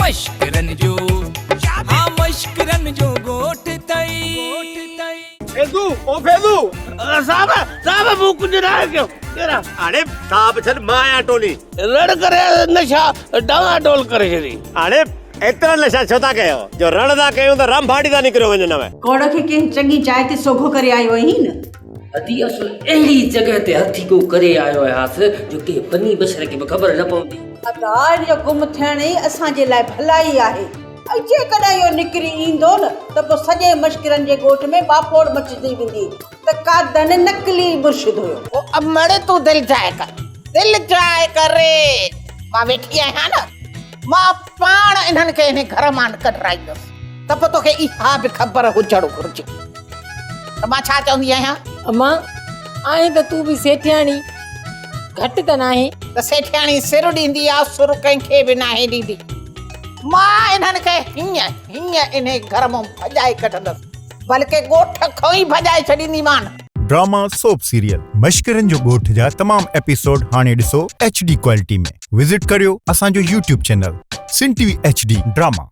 मश्करन जो हाँ मश्करन जो गोठ तई फेदू ओ फेदू साहब वो कुछ ना है क्यों तेरा अरे साहब छन माया टोली रड़ करे नशा डावा डोल करे छरी अरे एतिरा नशा छो था कयो जो रण था कयूं त रम फाड़ी था निकिरो वञे न कोड़ खे कंहिं चङी चांहि ते सोघो करे आयो आहीं न अदी असुल अहिड़ी जगह ते हथी को करे आयो आहियां जो के बनी बशर के खबर न पवंदी अदार जो गुम थियण ई असांजे लाइ भलाई आहे ऐं जेकॾहिं इहो निकिरी ईंदो न त पोइ सॼे मश्किरनि जे ॻोठ में बापोड़ मचजी वेंदी त का धन नकली मुर्शिद हुयो ओ अब मड़े तू दिल जाए कर रे मां वेठी आहियां न मां पाण इन्हनि खे इन घर मां कढाईंदसि त पोइ तोखे इहा बि ख़बर हुजणु घुरिजे त मां छा चवंदी आहियां अम्मा आहे त तूं बि सेठियाणी घटि त नाहे त सेठियाणी सिर ॾींदी आहे सुर कंहिंखे बि नाहे ॾींदी मां इन्हनि खे हीअं इन घर मां भॼाए कढंदसि बल्कि ॻोठ खां ई भॼाए छॾींदीमान। ड्रामा सोप सीरियल मश्करन जो ॻोठ जा तमाम एपिसोड हाणे ॾिसो HD क्वालिटी में विजिट करियो असांजो YouTube चैनल सिन TV HD ड्रामा।